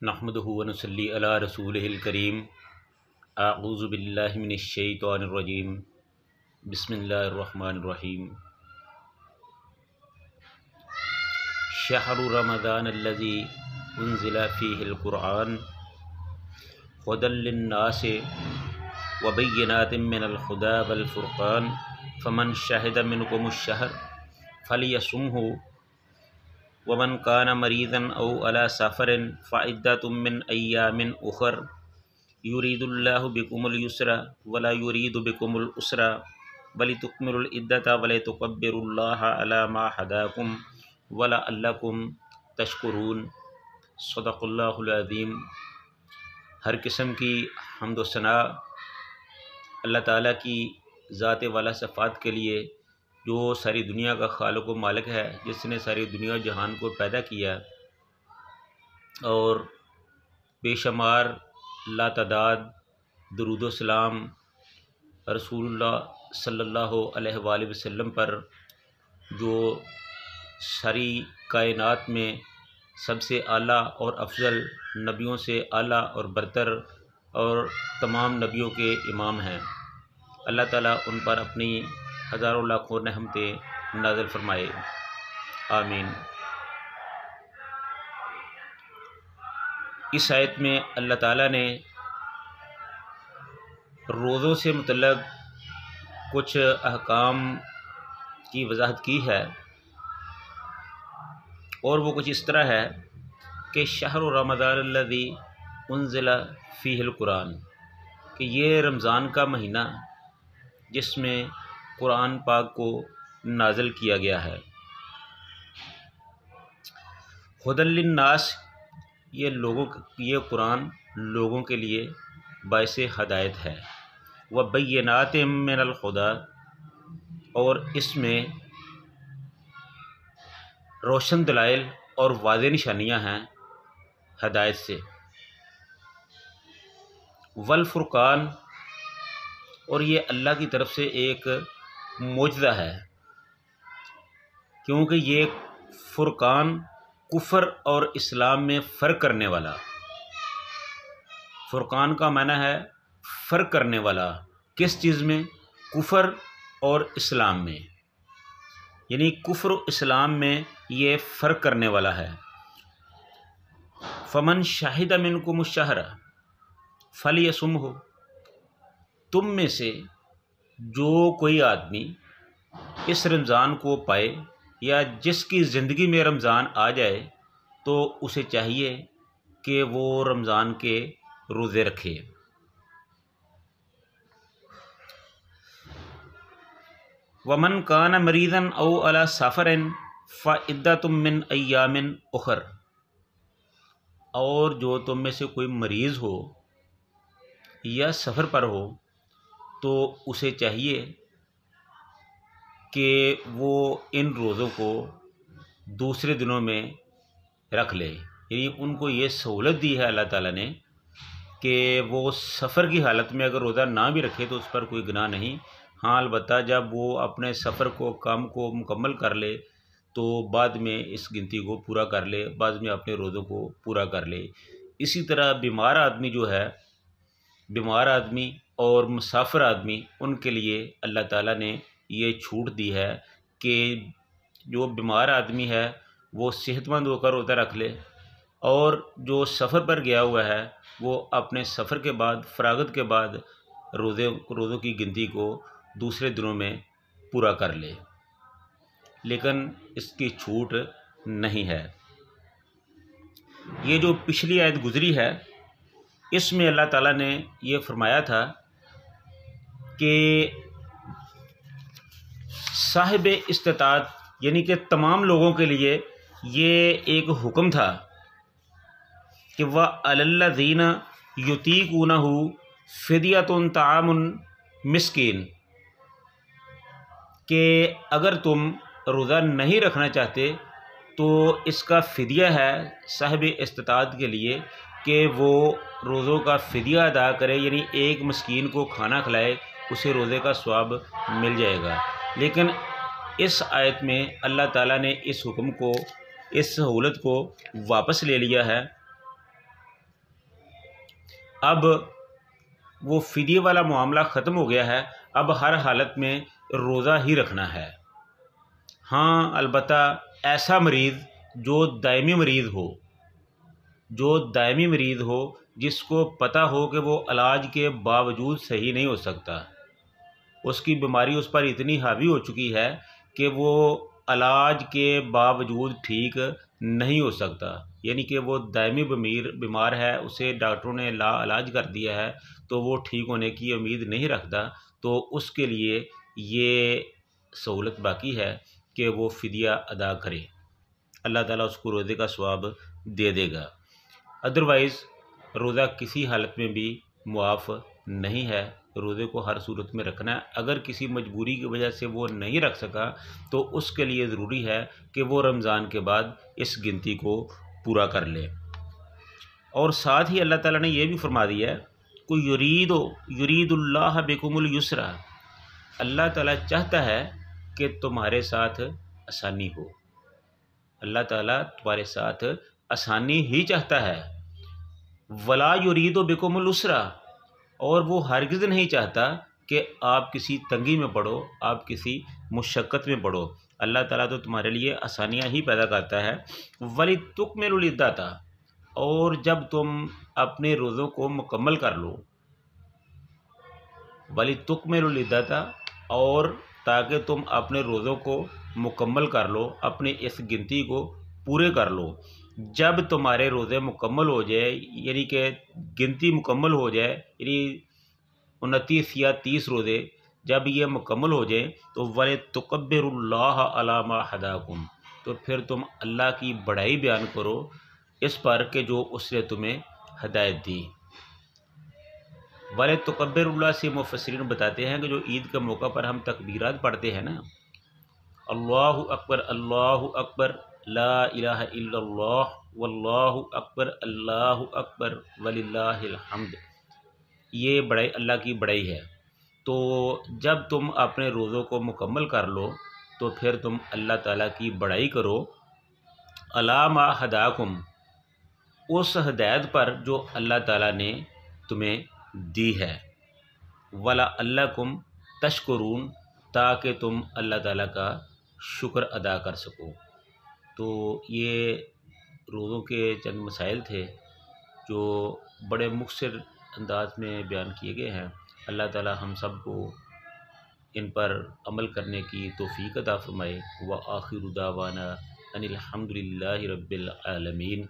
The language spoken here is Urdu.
نحمدہ ونصلی علی رسولہ الکریم۔ اعوذ باللہ من الشیطان الرجیم۔ بسم اللہ الرحمن الرحیم۔ شہر رمضان الذی انزل فیہ القرآن ھدی للناس وبینات من الھدی والفرقان فمن شہد منکم الشہر فلیصمہ ومن کان مریضا او علی سفر فعدۃ من ایام اخر یرید اللہ بکم الیسر ولا یرید بکم العسر ولتکملوا العدۃ ولتکبروا اللہ علی ما ھداکم ولعلکم تشکرون۔ صدق اللہ العظیم۔ ہر قسم کی حمد و ثناء اللہ تعالیٰ کی ذات والا صفات کے لیے، جو ساری دنیا کا خالق و مالک ہے، جس نے ساری دنیا جہان کو پیدا کیا اور بے شمار لاتعداد درود و سلام رسول اللہ صلی اللہ علیہ وآلہ وسلم پر، جو ساری کائنات میں سب سے اعلیٰ اور افضل، نبیوں سے اعلیٰ اور برتر اور تمام نبیوں کے امام ہیں۔ اللہ تعالیٰ ان پر اپنی ہزاروں لاکھوں رحمتیں نازل فرمائے، آمین۔ اس آیت میں اللہ تعالیٰ نے روزوں سے متعلق کچھ احکام کی وضاحت کی ہے، اور وہ کچھ اس طرح ہے کہ شہر رمضان الذی انزل فیہ القرآن، کہ یہ رمضان کا مہینہ جس میں قرآن پاک کو نازل کیا گیا ہے۔ ھدی للناس، یہ قرآن لوگوں کے لیے باعث ہدایت ہے۔ وبینات من الھدی، اور اس میں روشن دلائل اور واضح نشانیاں ہیں ہدایت سے۔ والفرقان، اور یہ اللہ کی طرف سے ایک معجزہ ہے، کیونکہ یہ فرقان کفر اور اسلام میں فرق کرنے والا، فرقان کا معنی ہے فرق کرنے والا، کس چیز میں؟ کفر اور اسلام میں، یعنی کفر و اسلام میں یہ فرق کرنے والا ہے۔ فمن شہد منکم الشہر فلیصمہ، تم میں سے جو کوئی آدمی اس رمضان کو پائے یا جس کی زندگی میں رمضان آ جائے تو اسے چاہیے کہ وہ رمضان کے روزے رکھے۔ ومن کان مریضا او علی سفر فعدۃ من ایام اخر، اور جو تم میں سے کوئی مریض ہو یا سفر پر ہو تو اسے چاہیے کہ وہ ان روزوں کو دوسرے دنوں میں رکھ لے، یعنی ان کو یہ سہولت دی ہے اللہ تعالیٰ نے کہ وہ سفر کی حالت میں اگر روزہ نہ بھی رکھے تو اس پر کوئی گناہ نہیں۔ ہاں البتہ جب وہ اپنے سفر کو، کام کو مکمل کر لے تو بعد میں اس گنتی کو پورا کر لے، بعد میں اپنے روزوں کو پورا کر لے۔ اسی طرح بیمار آدمی جو ہے، بیمار آدمی اور مسافر آدمی، ان کے لیے اللہ تعالیٰ نے یہ چھوٹ دی ہے کہ جو بیمار آدمی ہے وہ صحت مند ہو کر روزہ رکھ لے، اور جو سفر پر گیا ہوا ہے وہ اپنے سفر کے بعد، فراغت کے بعد روزوں کی گنتی کو دوسرے دنوں میں پورا کر لے، لیکن اس کی چھوٹ نہیں ہے۔ یہ جو پچھلی آیت گزری ہے، اس میں اللہ تعالیٰ نے یہ فرمایا تھا کہ صاحب استطاعت، یعنی کہ تمام لوگوں کے لیے یہ ایک حکم تھا کہ وَعَلَى الَّذِينَ يُطِيقُونَهُ فِدْيَةٌ طَعَامُ مِسْكِين، کہ اگر تم روزہ نہیں رکھنا چاہتے تو اس کا فدیہ ہے صاحب استطاعت کے لیے کہ وہ روزوں کا فدیہ ادا کرے، یعنی ایک مسکین کو کھانا کھلائے، اسے روزے کا ثواب مل جائے گا۔ لیکن اس آیت میں اللہ تعالیٰ نے اس حکم کو، اس سہولت کو واپس لے لیا ہے، اب وہ فدیے والا معاملہ ختم ہو گیا ہے، اب ہر حالت میں روزہ ہی رکھنا ہے۔ ہاں البتہ ایسا مریض جو دائمی مریض ہو جس کو پتہ ہو کہ وہ علاج کے باوجود صحیح نہیں ہو سکتا، اس کی بیماری اس پر اتنی حاوی ہو چکی ہے کہ وہ علاج کے باوجود ٹھیک نہیں ہو سکتا، یعنی کہ وہ دائمی بیمار ہے، اسے ڈاکٹروں نے لا علاج کر دیا ہے تو وہ ٹھیک ہونے کی امید نہیں رکھتا، تو اس کے لیے یہ سہولت باقی ہے کہ وہ فدیہ ادا کرے، اللہ تعالیٰ اس کو روزے کا ثواب دے دے گا۔ ادروائز روزہ کسی حالت میں بھی معاف نہیں ہے، روزے کو ہر صورت میں رکھنا ہے۔ اگر کسی مجبوری کی وجہ سے وہ نہیں رکھ سکا تو اس کے لیے ضروری ہے کہ وہ رمضان کے بعد اس گنتی کو پورا کر لے۔ اور ساتھ ہی اللہ تعالیٰ نے یہ بھی فرما دیا ہے کہ یرید اللہ بکم الیسر، اللہ تعالیٰ چاہتا ہے کہ تمہارے ساتھ آسانی ہو، اللہ تعالیٰ تمہارے ساتھ آسانی ہی چاہتا ہے۔ ولا یرید بکم العسر، اور وہ ہرگز نہیں چاہتا کہ آپ کسی تنگی میں پڑو، آپ کسی مشقت میں پڑو، اللہ تعالیٰ تو تمہارے لیے آسانیاں ہی پیدا کرتا ہے۔ وَلِتُکْمِلُوا الْعِدَّةَ، اور جب تم اپنے روزوں کو مکمل کر لو، وَلِتُکْمِلُوا الْعِدَّةَ، اور تاکہ تم اپنے روزوں کو مکمل کر لو، اپنی اس گنتی کو پورے کر لو۔ جب تمہارے روزے مکمل ہو جائے، یعنی کہ گنتی مکمل ہو جائے، یعنی 29 یا 30 روزے جب یہ مکمل ہو جائیں تو وَلِتُكَبِّرُوا اللَّهَ عَلَىٰ مَا هَدَاكُمْ، تو پھر تم اللہ کی بڑائی بیان کرو اس پر کہ جو اس نے تمہیں ہدایت دی۔ وَلِتُكَبِّرُوا اللَّهَ سے مفسرین بتاتے ہیں کہ جو عید کے موقع پر ہم تکبیرات پڑھتے ہیں نا، اللہ اکبر لا الہ الا اللہ واللہ اکبر وللہ الحمد، یہ بڑائی اللہ کی بڑائی ہے۔ تو جب تم اپنے روزوں کو مکمل کر لو تو پھر تم اللہ تعالیٰ کی بڑائی کرو، عَلَىٰ مَا هَدَاكُمْ، اس ہدایت پر جو اللہ تعالیٰ نے تمہیں دی ہے، وَلَعَلَّكُمْ تَشْكُرُونَ، تاکہ تم اللہ تعالیٰ کا شکر ادا کر سکو۔ تو یہ روزوں کے چند مسائل تھے جو بڑے مختصر انداز میں بیان کیے گئے ہیں۔ اللہ تعالیٰ ہم سب کو ان پر عمل کرنے کی توفیق عطا فرمائے۔ وآخر دعوانا ان الحمد للہ رب العالمین۔